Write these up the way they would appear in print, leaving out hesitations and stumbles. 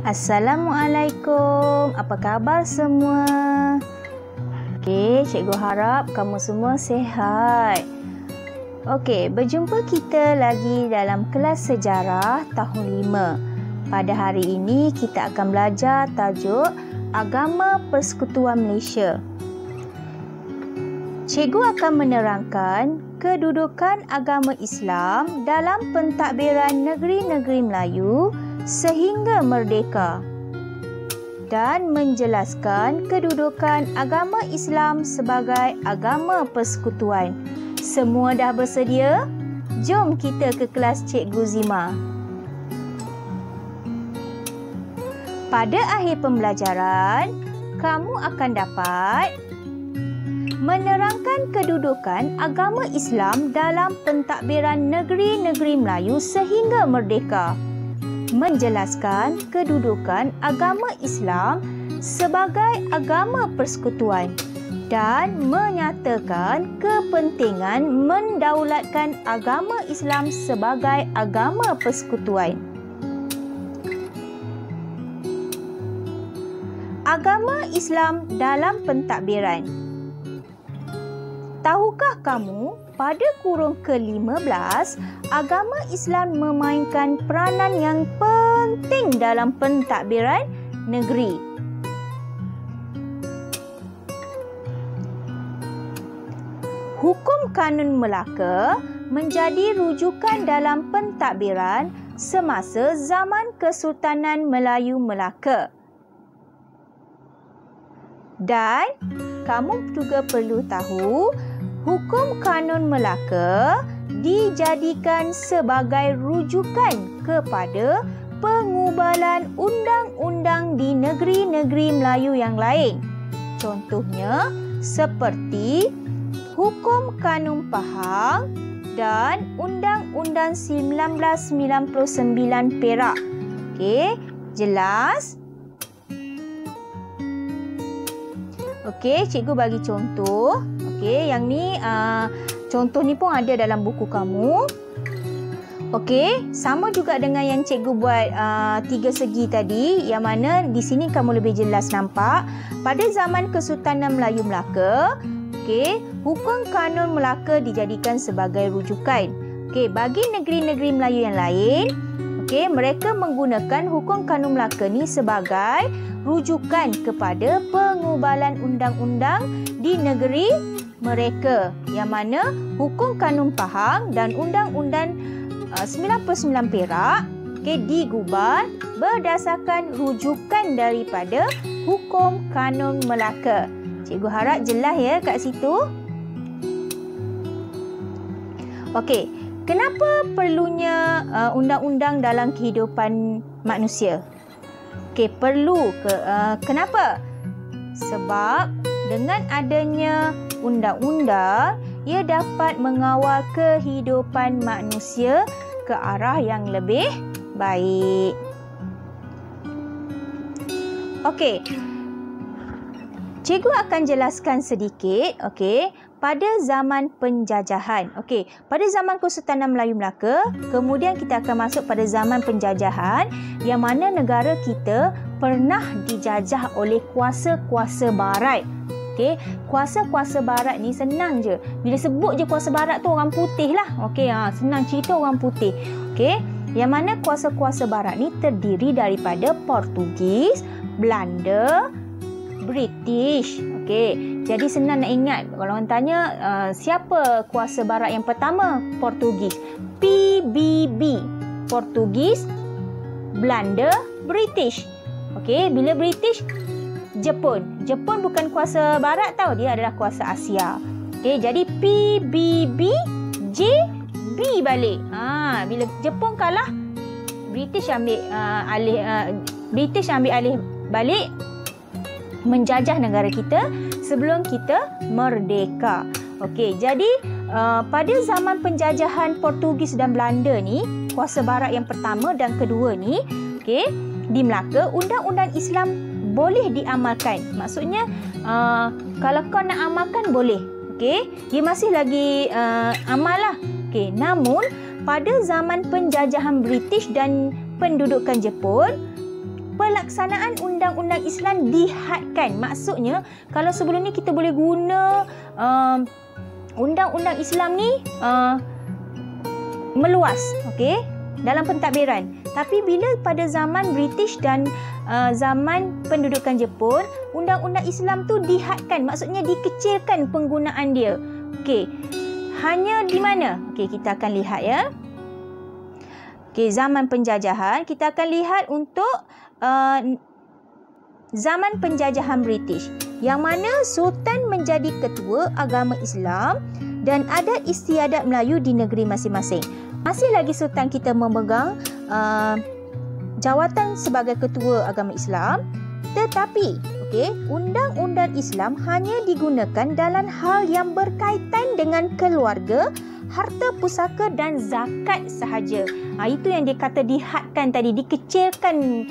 Assalamualaikum, apa khabar semua? Okey, cikgu harap kamu semua sihat. Okey, berjumpa kita lagi dalam kelas sejarah tahun 5. Pada hari ini kita akan belajar tajuk Agama Persekutuan Malaysia. Cikgu akan menerangkan kedudukan agama Islam dalam pentadbiran negeri-negeri Melayu sehingga merdeka dan menjelaskan kedudukan agama Islam sebagai agama persekutuan. Semua dah bersedia? Jom kita ke kelas Cikgu Zima. Pada akhir pembelajaran, kamu akan dapat menerangkan kedudukan agama Islam dalam pentadbiran negeri-negeri Melayu sehingga merdeka, menjelaskan kedudukan agama Islam sebagai agama persekutuan dan menyatakan kepentingan mendaulatkan agama Islam sebagai agama persekutuan. Agama Islam dalam pentadbiran. Tahukah kamu, pada kurung ke-15, agama Islam memainkan peranan yang penting dalam pentadbiran negeri. Hukum Kanun Melaka menjadi rujukan dalam pentadbiran semasa zaman Kesultanan Melayu Melaka. Dan kamu juga perlu tahu, Hukum Kanun Melaka dijadikan sebagai rujukan kepada pengubalan undang-undang di negeri-negeri Melayu yang lain. Contohnya seperti Hukum Kanun Pahang dan Undang-Undang 1999 Perak. Okey, jelas? Okey, cikgu bagi contoh. Okey, yang ni contoh ni pun ada dalam buku kamu. Okey, sama juga dengan yang cikgu buat 3 segi tadi, yang mana di sini kamu lebih jelas nampak. Pada zaman Kesultanan Melayu Melaka, okey, Hukum Kanun Melaka dijadikan sebagai rujukan. Okey, bagi negeri-negeri Melayu yang lain, okey, mereka menggunakan Hukum Kanun Melaka ni sebagai rujukan kepada pengubalan undang-undang di negeri mereka, yang mana Hukum Kanun Pahang dan Undang-Undang 99 Perak digubal berdasarkan rujukan daripada Hukum Kanun Melaka. Cikgu harap jelas ya kat situ. Okey, kenapa perlunya undang-undang dalam kehidupan manusia? Okey, perlu kenapa? Sebab dengan adanya undang-undang, ia dapat mengawal kehidupan manusia ke arah yang lebih baik. Okey. Cikgu akan jelaskan sedikit, okey, pada zaman penjajahan. Okey, pada zaman Kesultanan Melayu Melaka, kemudian kita akan masuk pada zaman penjajahan yang mana negara kita pernah dijajah oleh kuasa-kuasa barat. Okey, kuasa-kuasa barat ni senang je. Bila sebut je kuasa barat tu orang putih lah. Okey, senang cerita orang putih. Okey, yang mana kuasa-kuasa barat ni terdiri daripada Portugis, Belanda, British. Okey, jadi senang nak ingat. Kalau orang tanya siapa kuasa barat yang pertama? Portugis. PBB. Portugis, Belanda, British. Okey, bila British, Jepun. Jepun bukan kuasa barat tau, dia adalah kuasa Asia. Okey, jadi PBB, JB balik. Bila Jepun kalah, British ambil alih balik menjajah negara kita sebelum kita merdeka. Okey, jadi pada zaman penjajahan Portugis dan Belanda ni, kuasa barat yang pertama dan kedua ni, okey, di Melaka, undang-undang Islam boleh diamalkan. Maksudnya kalau kau nak amalkan boleh. Okey, dia masih lagi amal lah. Okey, namun pada zaman penjajahan British dan pendudukan Jepun, pelaksanaan undang-undang Islam dihadkan. Maksudnya, kalau sebelum ni kita boleh guna undang-undang Islam ni meluas, okey, dalam pentadbiran. Tapi bila pada zaman British dan zaman pendudukan Jepun, undang-undang Islam tu dihadkan, maksudnya dikecilkan penggunaan dia. Okey. Hanya di mana? Okey, kita akan lihat ya. Okey, zaman penjajahan kita akan lihat untuk zaman penjajahan British, yang mana Sultan menjadi ketua agama Islam dan adat istiadat Melayu di negeri masing-masing. Masih lagi Sultan kita memegang jawatan sebagai ketua agama Islam, tetapi undang-undang Islam hanya digunakan dalam hal yang berkaitan dengan keluarga, harta pusaka dan zakat sahaja. Itu yang dia kata dihadkan tadi, dikecilkan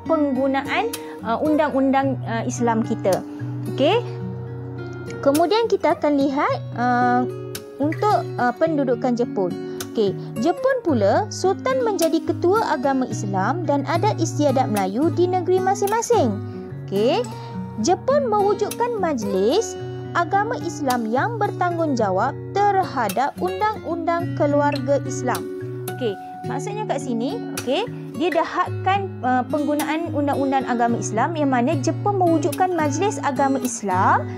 penggunaan undang-undang Islam kita. Okey. Kemudian kita akan lihat untuk pendudukan Jepun. Okey, Jepun pula, Sultan menjadi ketua agama Islam dan adat istiadat Melayu di negeri masing-masing. Okey, Jepun mewujudkan majlis agama Islam yang bertanggungjawab terhadap undang-undang keluarga Islam. Okey, maksudnya kat sini, okey, dia dah hadkan penggunaan undang-undang agama Islam, yang mana Jepun mewujudkan majlis agama Islam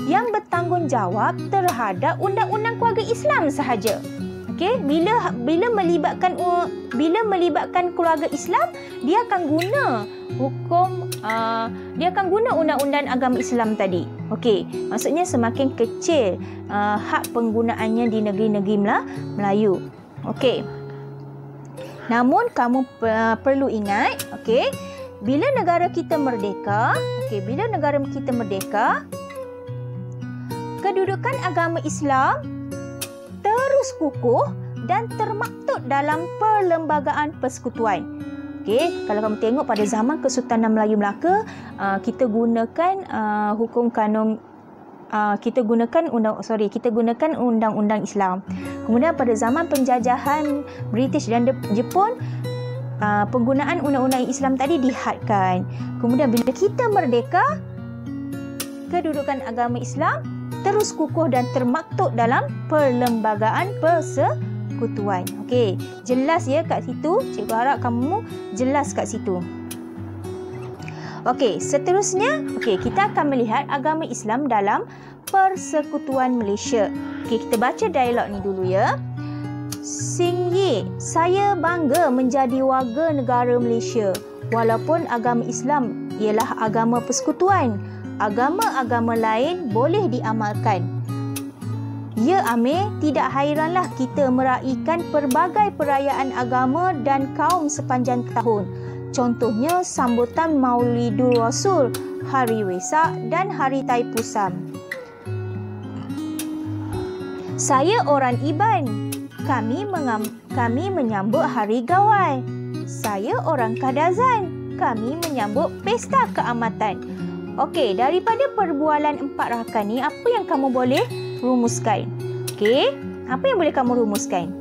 yang bertanggungjawab terhadap undang-undang keluarga Islam sahaja. Okey, bila melibatkan keluarga Islam, dia akan guna dia akan guna undang-undang agama Islam tadi. Okey, maksudnya semakin kecil hak penggunaannya di negeri-negeri Melayu. Okey. Namun kamu perlu ingat, okey, bila negara kita merdeka, kedudukan agama Islam terus kukuh dan termaktub dalam perlembagaan persekutuan. Okey, kalau kamu tengok pada zaman Kesultanan Melayu Melaka, kita gunakan hukum kanun, kita gunakan undang-undang Islam. Kemudian pada zaman penjajahan British dan Jepun, penggunaan undang-undang Islam tadi dihadkan. Kemudian bila kita merdeka, kedudukan agama Islam terus kukuh dan termaktub dalam perlembagaan persekutuan. Okey, jelas ya kat situ. Cikgu harap kamu jelas kat situ. Okey, seterusnya, kita akan melihat agama Islam dalam Persekutuan Malaysia. Okey, kita baca dialog ni dulu ya. Sing Ye, saya bangga menjadi warga negara Malaysia. Walaupun agama Islam ialah agama persekutuan, agama-agama lain boleh diamalkan. Ya Amir, tidak hairanlah kita meraihkan pelbagai perayaan agama dan kaum sepanjang tahun. Contohnya sambutan Maulidul Rasul, Hari Wesak dan Hari Taipusam. Saya orang Iban. Kami menyambut Hari Gawai. Saya orang Kadazan. Kami menyambut Pesta Keamatan. Okey, daripada perbualan 4 rakan ni, apa yang kamu boleh rumuskan? Okey, apa yang boleh kamu rumuskan?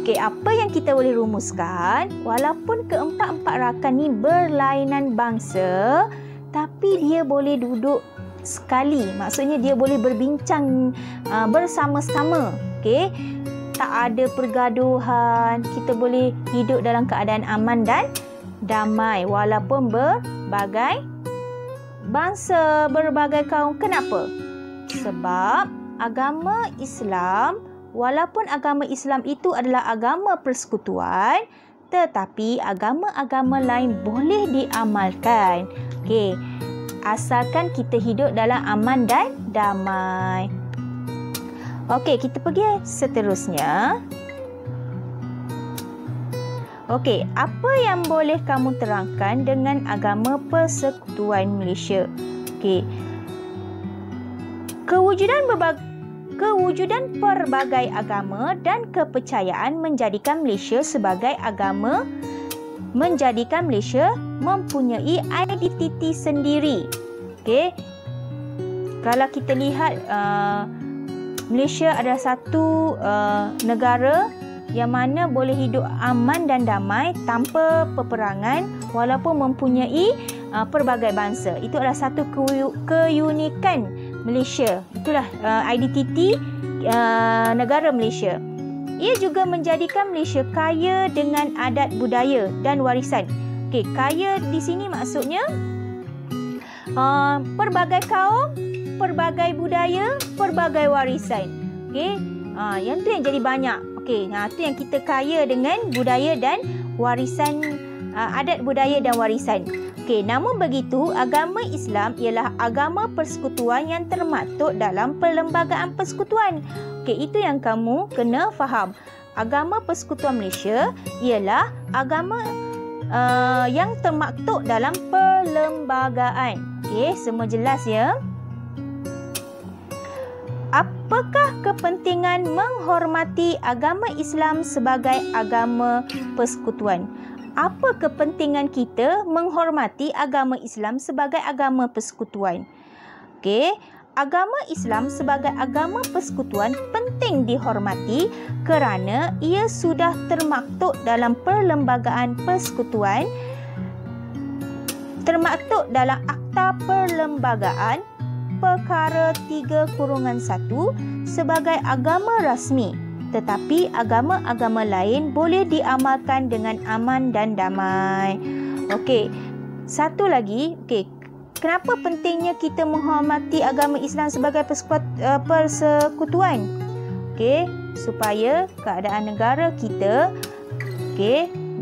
Okey, apa yang kita boleh rumuskan, walaupun keempat-empat rakan ni berlainan bangsa, tapi dia boleh duduk sekali. Maksudnya dia boleh berbincang bersama-sama. Okey, tak ada pergaduhan. Kita boleh hidup dalam keadaan aman dan damai walaupun berbagai bangsa, berbagai kaum. Kenapa? Sebab agama Islam, walaupun agama Islam itu adalah agama persekutuan, tetapi agama-agama lain boleh diamalkan. Okey, asalkan kita hidup dalam aman dan damai. Okey, kita pergi seterusnya. Okey, apa yang boleh kamu terangkan dengan agama Persekutuan Malaysia? Okey. Kewujudan pelbagai agama dan kepercayaan menjadikan Malaysia mempunyai identiti sendiri. Okey. Kalau kita lihat Malaysia adalah satu negara yang mana boleh hidup aman dan damai tanpa peperangan walaupun mempunyai pelbagai bangsa. Itu adalah satu keunikan Malaysia. Itulah identiti negara Malaysia. Ia juga menjadikan Malaysia kaya dengan adat budaya dan warisan. Okey, kaya di sini maksudnya pelbagai kaum, pelbagai budaya, pelbagai warisan. Okey, yang tu yang jadi banyak. Okey, tu yang kita kaya dengan budaya dan warisan, adat budaya dan warisan. Okey, namun begitu, agama Islam ialah agama persekutuan yang termaktub dalam Perlembagaan Persekutuan. Okey, itu yang kamu kena faham. Agama Persekutuan Malaysia ialah agama yang termaktub dalam perlembagaan. Okey, semua jelas ya? Apakah kepentingan menghormati agama Islam sebagai agama persekutuan? Apa kepentingan kita menghormati agama Islam sebagai agama persekutuan? Okey, agama Islam sebagai agama persekutuan penting dihormati kerana ia sudah termaktub dalam Perlembagaan Persekutuan, termaktub dalam Akta Perlembagaan Perkara 3-1 sebagai agama rasmi, tetapi agama-agama lain boleh diamalkan dengan aman dan damai. Okey, satu lagi, kenapa pentingnya kita menghormati agama Islam sebagai persekutuan? Okey, supaya keadaan negara kita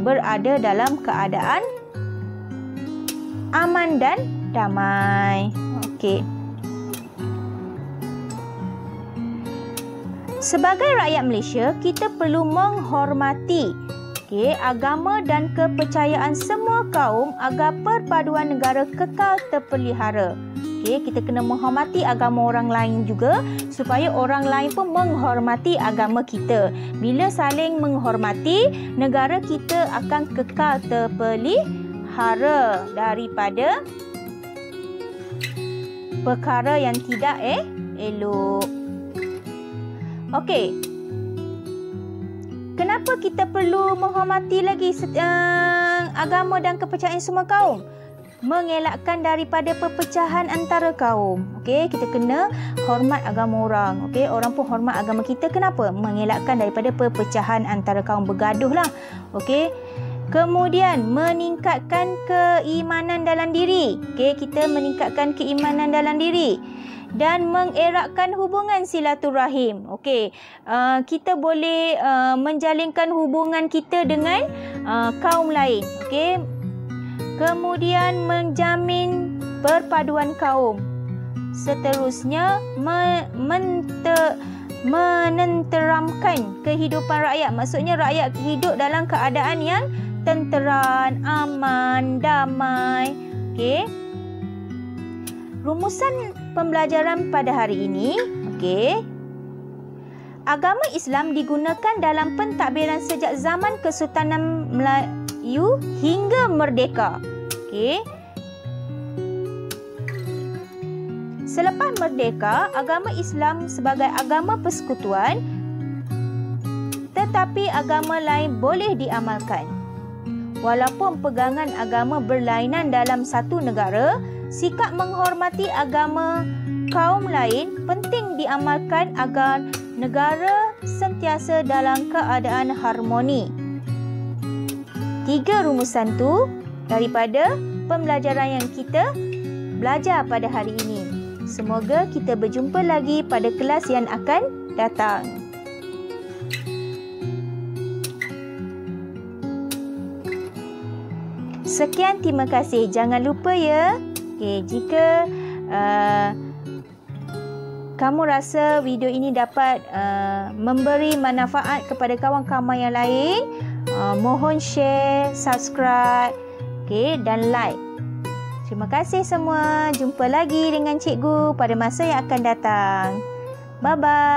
berada dalam keadaan aman dan damai. Okey. Sebagai rakyat Malaysia, kita perlu menghormati agama dan kepercayaan semua kaum agar perpaduan negara kekal terpelihara. Kita kena menghormati agama orang lain juga supaya orang lain pun menghormati agama kita. Bila saling menghormati, negara kita akan kekal terpelihara daripada perkara yang tidak elok. Okey. Kenapa kita perlu menghormati lagi agama dan kepercayaan semua kaum? Mengelakkan daripada perpecahan antara kaum. Okey, kita kena hormat agama orang. Okey, orang pun hormat agama kita. Kenapa? Mengelakkan daripada perpecahan antara kaum, bergaduhlah. Okey. Kemudian meningkatkan keimanan dalam diri. Okey, kita meningkatkan keimanan dalam diri. Dan mengeratkan hubungan silaturahim. Okey, kita boleh menjalinkan hubungan kita dengan kaum lain. Okey. Kemudian menjamin perpaduan kaum. Seterusnya menenteramkan kehidupan rakyat. Maksudnya rakyat hidup dalam keadaan yang tenteram, aman, damai. Okey. Rumusan pembelajaran pada hari ini, agama Islam digunakan dalam pentadbiran sejak zaman Kesultanan Melayu hingga merdeka. Selepas merdeka, agama Islam sebagai agama persekutuan, tetapi agama lain boleh diamalkan. Walaupun pegangan agama berlainan dalam satu negara, sikap menghormati agama kaum lain penting diamalkan agar negara sentiasa dalam keadaan harmoni. 3 rumusan tu daripada pembelajaran yang kita belajar pada hari ini. Semoga kita berjumpa lagi pada kelas yang akan datang. Sekian, terima kasih. Jangan lupa ya. Jika kamu rasa video ini dapat memberi manfaat kepada kawan-kawan yang lain, mohon share, subscribe, dan like. Terima kasih semua. Jumpa lagi dengan cikgu pada masa yang akan datang. Bye-bye.